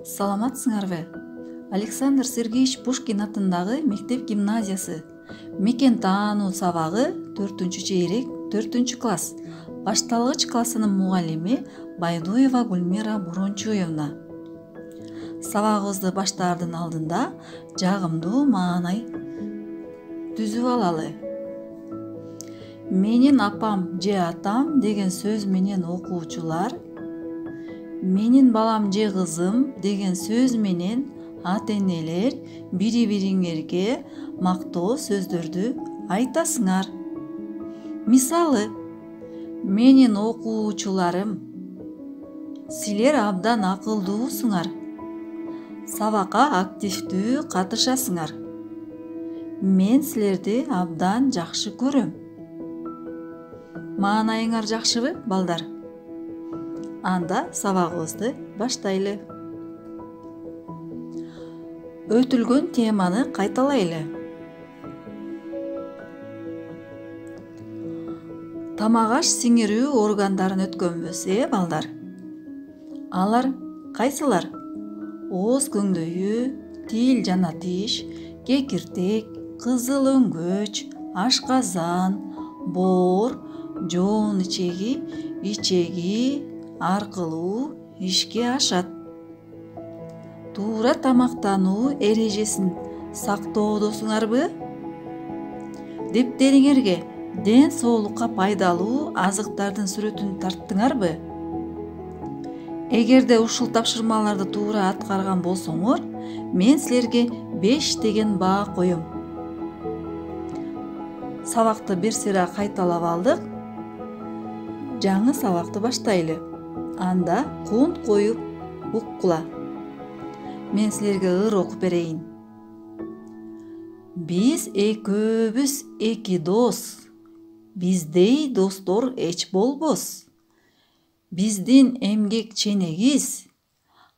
Саламатсыңарбы? Александр Сергеевич Пушкин атындагы мектеп гимназиясы мекен таануу сабагы 4-чейрек 4-класс башталгыч классынын мугалими Байдуева Гульмира Бурончуевна. Сабагыбызды баштаардын алдында жагымдуу маанай түзүп алалы. Менин апам же атам деген сөз менен окуучулар, менин балам же кызым деген сөз менен ата-энелер бири-бириңерге мактоо сөздөрдү айтасыңар. Мисалы, менин окуучуларым, силер абдан акылдуусуңар. Сабакка активдүү катышасыңар. Мен силерди абдан жакшы көрөм. Маанайыңар жакшыбы, балдар? Анда сабагыбызды баштайлы. Өтүлгөн теманы кайталайлы. Тамак-аш сиңирүү органдарын өткөнбүз, балдар? Алар кайсылар? Ооз көңдөйү, тил жана тиш, кекиртек, кызыл өңгөч, ашказан, боор, жоон ичеги аркылуу ишке ашат. Туура тамактануу эрежесин сактоодосуңарбы? Дептериңерге ден соолукка пайдалуу азыктардын сүрөтүн тарттыңарбы? Эгерде ушул тапшырмаларды туура аткарган болсоңор, мен силерге 5 деген баа коём. Сабакты бир сыйра кайталап алдык. Жаңы сабакты баштайлы. Анда кунт коюп уккула. Мен силерге ыр окуп берейин. Биз экөөбүз эки дос. Биздей достор эч болбос. Биздин эмгек ченегиз,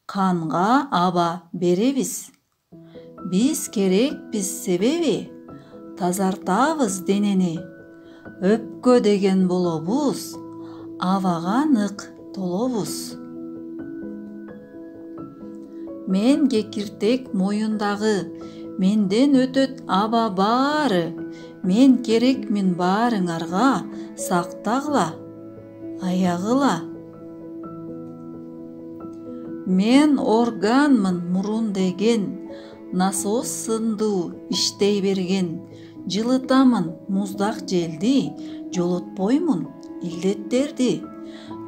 канга аба беребиз. Биз керекпиз себеби, тазартабыз денени. Өпкө деген болобуз, абага нык толобуз. Мен кекиртек моюндагы, менден өтөт аба баары. Мен керекмин баарыңарга, сактагыла, аягыла. Мен органмын мурун деген, насос сындуу иштей берген. Жылытамын муздак желди, жолотпоймун илдеттерди.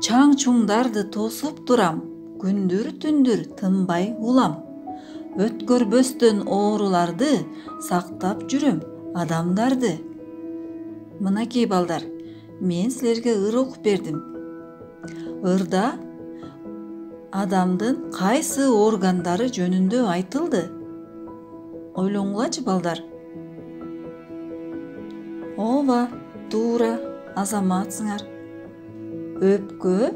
Чаң-чуңдарды тосуп турам, күндүр-түндүр тынбай улам. Өткөрбөстөн ооруларды сактап жүрөм адамдарды. Мынакей балдар, мен силерге ыр окуп бердим. Ырда адамдын кайсы органдары жөнүндө айтылды? Ойлоңулачы, балдар. Ооба, туура, азаматсыңар. Өпкө,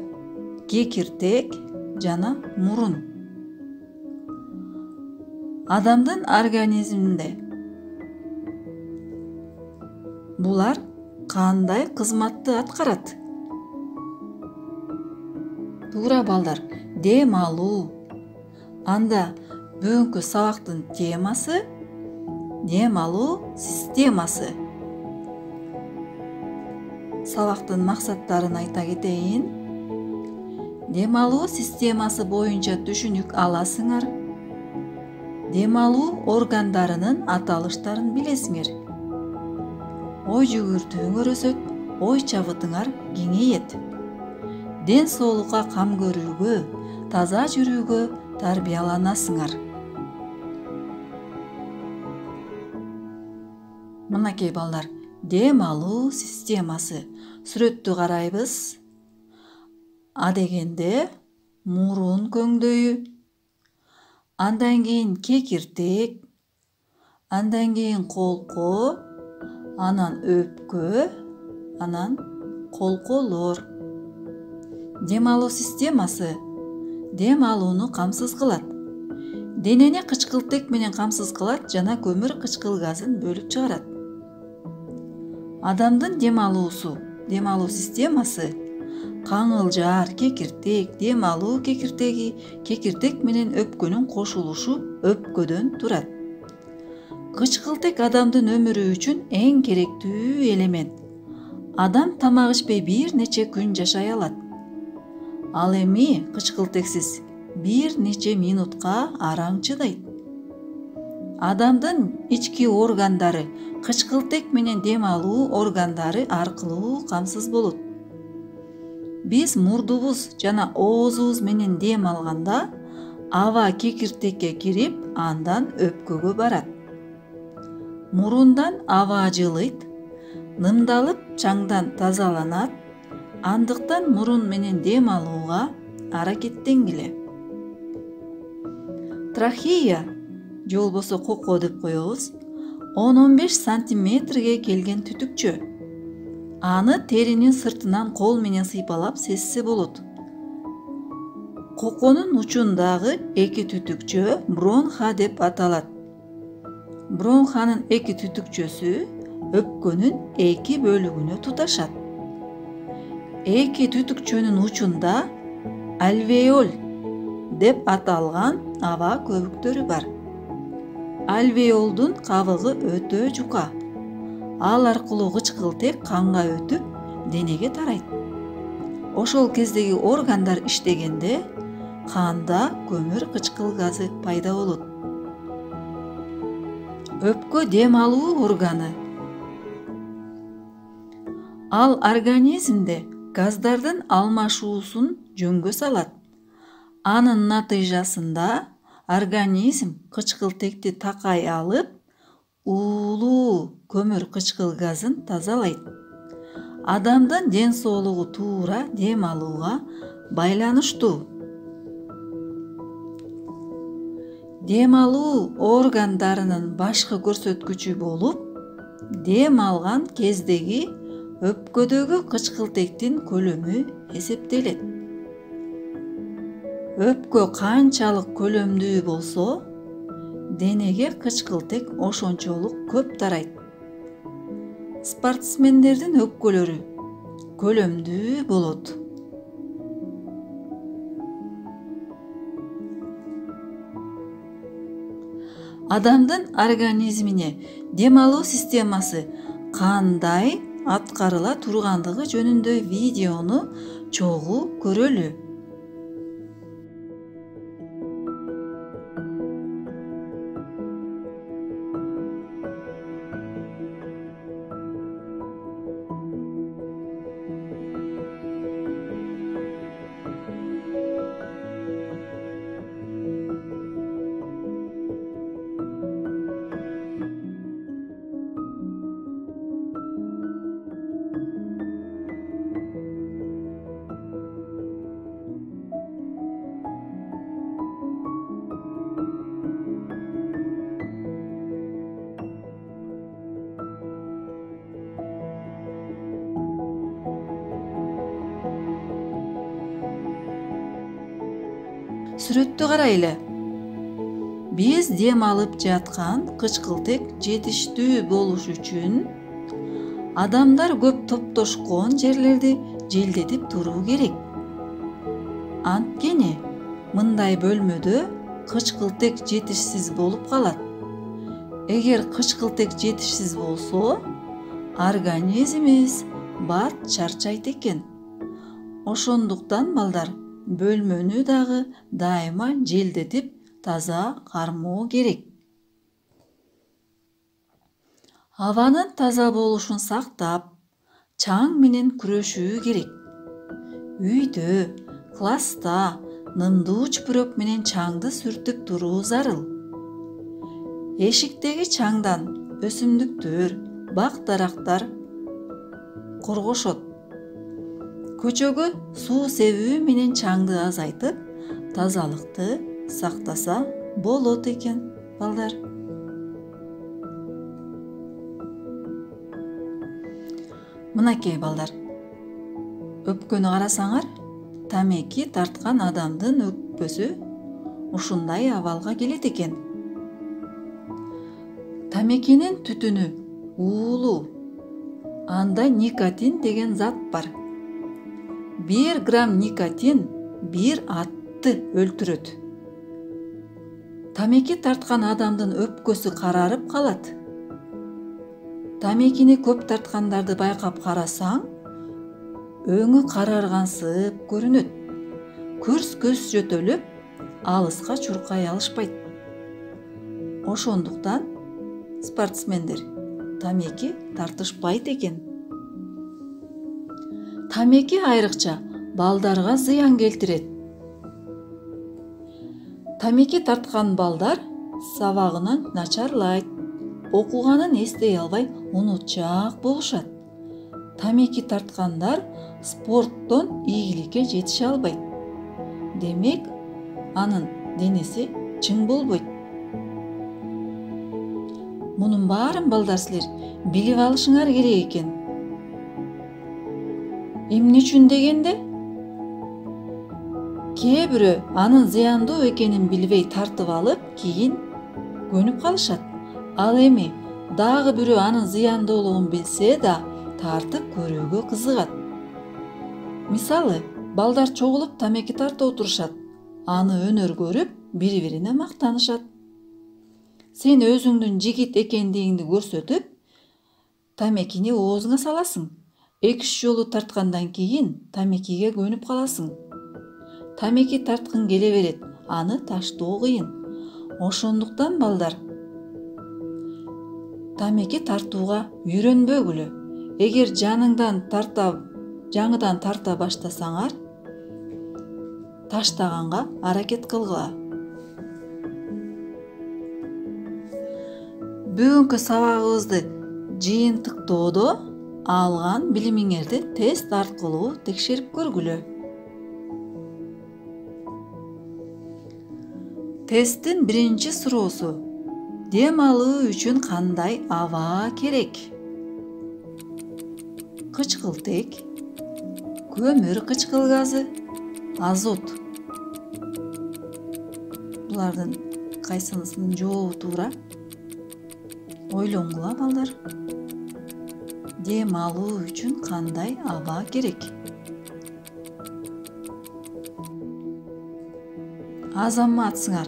кекиртек жана мурун. Адамдын организминде булар кандай кызматты аткарат? Туура, балдар, дем алуу. Анда бүгүнкү сабактын темасы дем алуу системасы. Сабактын максаттарын айта кетейин. Дем алуу системасы боюнча түшүнүк аласыңар. Дем алуу органдарынын аталыштарын билесиңер. Ой жүгүртүүңөр өсөт, ой чабытыңар кеңейет. Ден соолукка кам көрүүгө, таза жүрүүгө тарбияланасыңар. Мынакей балдар, дем алуу системасы. Сүрөттү карайбыз. А дегенде мурун көңдөйү, андан кийин кекиртек, андан кийин колко, анан өпкө, анан колколор. Дем алуу системасы дем алууну камсыз кылат. Денени кычкылтек менен камсыз кылат жана көмүр кычкыл газын бөлүп чыгарат. Адамдын дем алуу системасы каңылжар кекиртек, дем алуу кекиртеги, кекиртек менен өпкөнүн кошулушу өпкөдөн турат. Кычкылтек адамдын өмүрү үчүн эң керектүү элемент. Адам тамак ичпей бир нече күн жашай алат. Ал эми кычкылтексиз бир нече минутка араң чыдайт. Адамдын ички органдары кычкылтек менен дем алуу органдары аркылуу камсыз болот. Биз мурдубуз жана оозубуз менен дем алганда аба кекиртекке кирип, андан өпкөгө барат. Мурундан аба жылыйт, нымдалып чаңдан тазаланат, андыктан мурун менен дем алууга аракеттенгиле. Трахея, же болбосо коко деп коебуз, 10-15 сантиметрге келген түтүкчө. Аны теринин сыртынан кол менен сыйпалап сезсе болот. Коконун учундагы эки түтүкчө бронха деп аталат. Бронханын эки түтүкчөсү өпкөнүн эки бөлүгүнө туташат. Эки түтүкчөнүн учунда альвеол деп аталган аба көбүктөрү бар. Альвеолдун кабыгы өтө жука. Ал аркылуу кычкылтек канга өтүп, денеге тарайт. Ошол кездеги органдар иштегенде канда көмүр кычкыл газы пайда болот. Өпкө дем алуу органы. Ал организмде газдардын алмашуусун жөнгө салат. Анын натыйжасында организм кычкылтекти такай алып, уулуу көмүр кычкыл газын тазалайт. Адамдын ден соолугу туура дем алууга байланыштуу. Дем алуу органдарынын башкы көрсөткүчү болуп, дем алган кездеги өпкөдөгү кычкылтектин көлөмү эсептелет. Өпкө канчалык көлөмдүү болсо, денеге кычкылтек ошончолук көп тарайт. Спортсмендердин өпкөлөрү көлөмдүү болот. Адамдын организмине дем алуу системасы кандай аткарыла тургандыгы жөнүндө видеону чогуу көрөлү. Сүрөттү карайлы. Биз дем алып жаткан кычкылтек жетиштүү болуш үчүн адамдар көп топтошкон жерлерди желдетип туруу керек. Анткени мындай бөлмөдө кычкылтек жетишсиз болуп калат. Эгер кычкылтек жетишсиз болсо, организмибиз бат чарчайт экен. Ошондуктан балдар, бөлмөнү дагы дайыма желдетип таза кармоо керек. Абанын таза болушун сактап, чаң менен күрөшүү керек. Үйдө, класста нымдуу чүпүрөк менен чаңды сүртүп туруу зарыл. Эшиктеги чаңдан өсүмдүктөр, бак-дарактар коргошот. Көчөгө суу себүү менен чаңды азайтып, тазалыкты сактаса болот экен, балдар. Мынакей балдар, өпкөнү карасаңар, тамеки тарткан адамдын өкпөсү ушундай абалга келет экен. Тамекинин түтүнү уулуу, анда никотин деген зат бар. 1 грамм никотин bir атты өлтүрөт. Тамеки тарткан адамдын өпкөсү карарып калат. Тамекини көп тарткандарды байкап карасаң, өңү караргансып көрүнөт. Көрс көз жөтөлүп, алыска чуркай алышпайт. Ошондуктан спортсмендер тамеки тартышпайт экен. Тамеки айрыкча балдарга зыян келтирет. Тамеки тарткан балдар сабагынан начарлайт, окуганын эстей албай унутчаак болушат. Тамеки тарткандар спорттон ийгиликке жетише албайт. Демек, анын денеси чың болбойт. Мунун баарын балдар силер билип алышыңар керек экен. Эмне үчүн дегенде, кээ бирөө анын зыяндуу экенин билбей тартып алып, кийин көнүп калышат. Ал эми дагы бирөө анын зыяндуулугун билсе да тартып көрүүгө кызыгат. Мисалы, балдар чогулуп тамеки тартып отурушат. Аны өнөр көрүп, бири-бирине мактанышат. Сен өзүңдүн жигит экендигиңди көрсөтүп, тамекини оозуңа саласың. 2-3 жолу тарткандан кийин тамекиге көнүп каласың. Тамеки тарткың келе берет, аны таштоо кыйын. Ошондуктан балдар тамеки тартууга үйрөнбөгүлө. Эгер жаңыдан тарта баштасаңар, таштаганга аракет кылгыла. Бүгүнкү сабагыбызды жыйынтыктоодо алган билимиңерди тест аркылуу текшерип көргүлө. Тесттин биринчи суроосу: дем алуу үчүн кандай аба керек? Кычкылтек, көмүр кычкыл газы, азот. Булардын кайсынысынын жообу туура? Ойлонгула балдар. Дем алуу үчүн кандай аба керек? Азаматсыңар.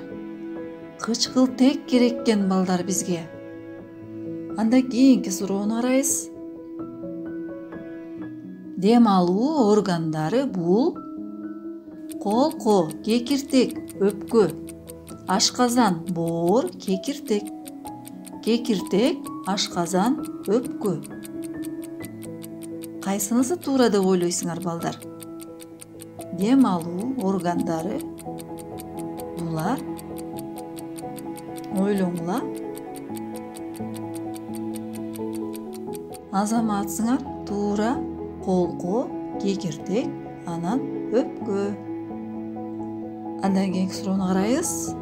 Кычкылтек керек экен балдар бизге. Анда кийинки суроону карайбыз. Дем алуу органдары бул: колко, кекиртек, өпкө, ашказан, боор, кекиртек. Кекиртек, ашказан, өпкө. Кайсынысы туура деп ойлойсуңар балдар? Дем алуу органдары булар. Ойлоңула. Азаматсыңар туура: колко, кекиртек, анан өпкө. Андан кийинки суроону карайбыз.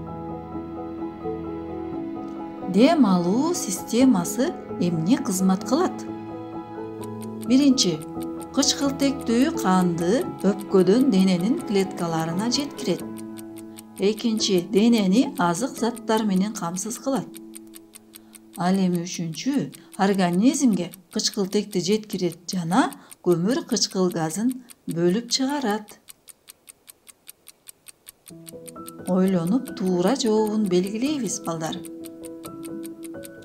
Дем алуу системасы эмне кызмат кылат? Биринчи, кычкылтектүү канды өпкөдөн дененин клеткаларына жеткирет. Экинчи, денени азык заттар менен камсыз кылат. Ал эми үчүнчү, организмге кычкылтекти жеткирет жана көмүр кычкыл газын бөлүп чыгарат. Ойлонуп туура жообун белгилейбиз балдар.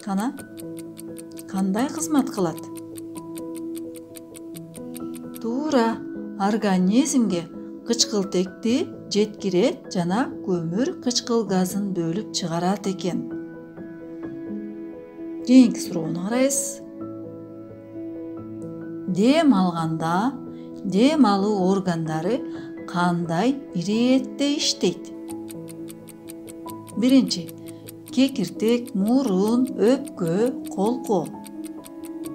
Кана, кандай кызмат кылат? Туура, организмге кычкылтекти жеткирет жана көмүр кычкыл газын бөлүп чыгарат экен. Кийинки суроону карайбыз. Дем алганда дем алуу органдары кандай иретте иштейт? Биринчи, кекиртек, мурун, өпкө, колко.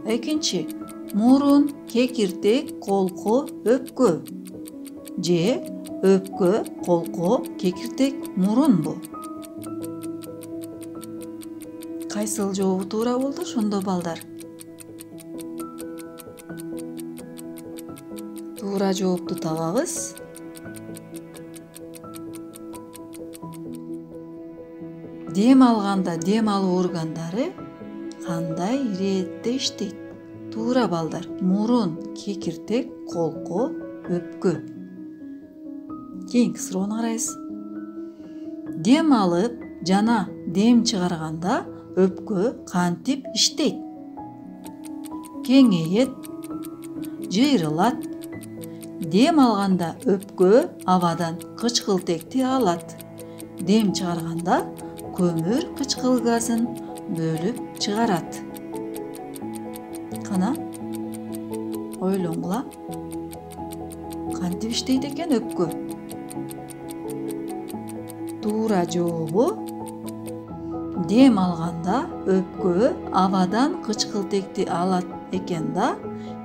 Экинчи, мурун, кекиртек, колко, өпкө. Же өпкө, колко, кекиртек, мурунбу? Кайсыл жообу туура болду ошондо балдар? Туура жоопту табабыз. Дем алганда дем алуу органдары кандай иретте иштейт? Туура балдар. Мурун, кекиртек, колко, өпкө. Кийинки суроону карайбыз. Дем алып жана дем чыгарганда өпкө кантип иштейт? Кеңейет, жыйрылат. Дем алганда өпкө абадан кычкылтекти алат. Дем чыгарганда көмүр кычкыл газын бөлүп чыгарат. Кана ойлонгула. Кантип иштейт экен өпкө? Туура жообу дем алганда өпкө абадан кычкылтекти алат экен да,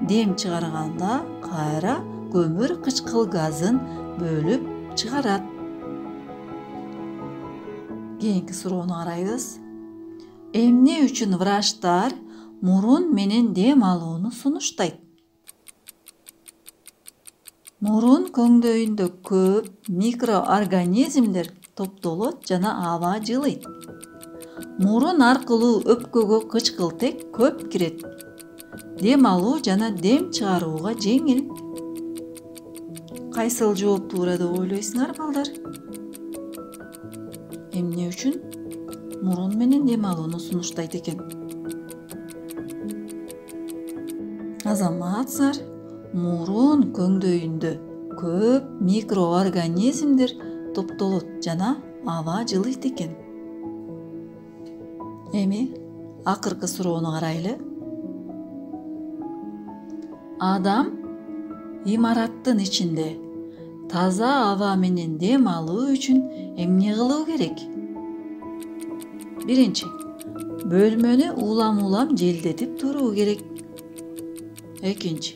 дем чыгарганда кайра көмүр кычкыл газын бөлүп чыгарат. Кийинки суроону карайбыз. Эмне үчүн врачтар мурун менен дем алууну сунуштайт? Мурун көңдөйүндө көп микроорганизмдер топтолот жана аба жылыйт. Мурун аркылуу өпкөгө кычкылтек көп кирет. Дем алуу жана дем чыгарууга жеңил. Кайсыл жооп туура деп ойлойсуңар, балдар? Эмне үчүн мурун менен дем алууну сунуштайт экен? Азаматсыздар, мурун көңдөйүндө көп микроорганизмдер топтолот жана аба жылыйт экен. Эми акыркы суроону карайлы. Адам имараттын ичинде таза аба менен дем алуу үчүн эмне кылуу керек? Биринчи, бөлмөнү улам-улам желдетип туруу керек. Экинчи,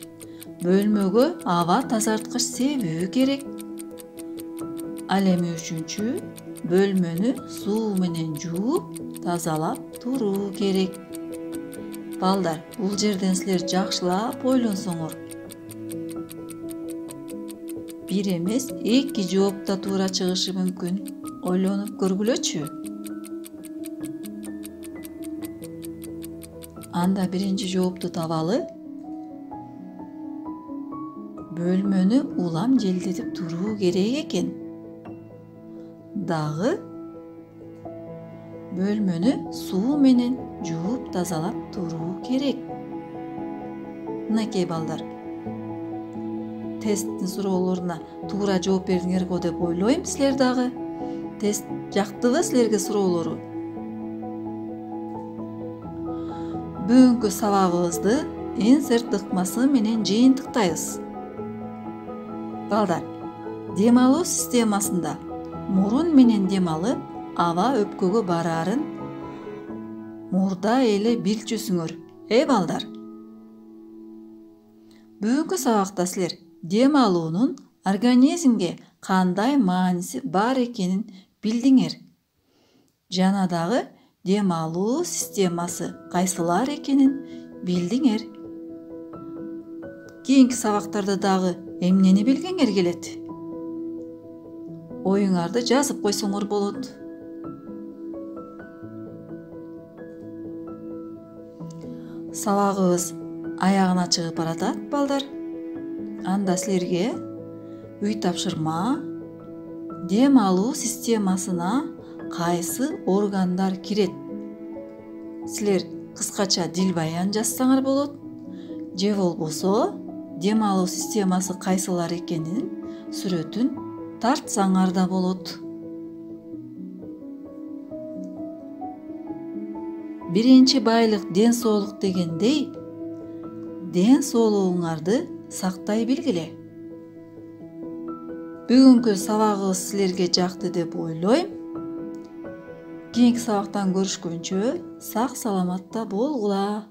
бөлмөгө аба тазарткыч себүү керек. Ал эми үчүнчү, бөлмөнү суу менен жууп, тазалап туруу керек. Балдар, бул жерден силер жакшылап ойлонсоңор. Бир эмес, эки жооп да туура чыгышы мүмкүн. Ойлонуп көргүлөчү. Анда биринчи жоопту табалы. Бөлмөнү улам желдетип туруу керек экен. Дагы бөлмөнү суу менен жууп тазалап туруу керек. Мынакей балдар, тесттин суроолоруна туура жооп бердиңер го деп ойлойм. Силер дагы тест жактыбы силерге суроолору? Бүгүнкү сабагыбызды инсерт ыкмасы менен жыйынтыктайбыз. Балдар, дем алуу системасында мурун менен дем алып, аба өпкөгө барарын мурда эле билчүсүңөр. Балдар. Бүгүнкү сабакта силер дем алуунун организмге кандай мааниси бар экенин билдиңер. Жана дагы дем алуу системасы кайсылар экенин билдиңер. Кийинки сабактарда дагы эмнени билгеңер келет? Оюңарды жазып койсоңор болот. Сабагыбыз аягына чыгып баратат, балдар. Анда силерге үй тапшырма: дем алуу системасына кайсы органдар кирет? Силер кыскача дил баян жазсаңар болот. Же болбосо дем алуу системасы кайсылар экенин сүрөтүн тартсаңар да болот. Биринчи байлык ден соолук дегендей, ден соолугуңарды сактай билгиле. Бүгүнкү сабагыбыз силерге жакты деп ойлойм. Кийинки сабактан көрүшкөнчө сак саламатта болгула.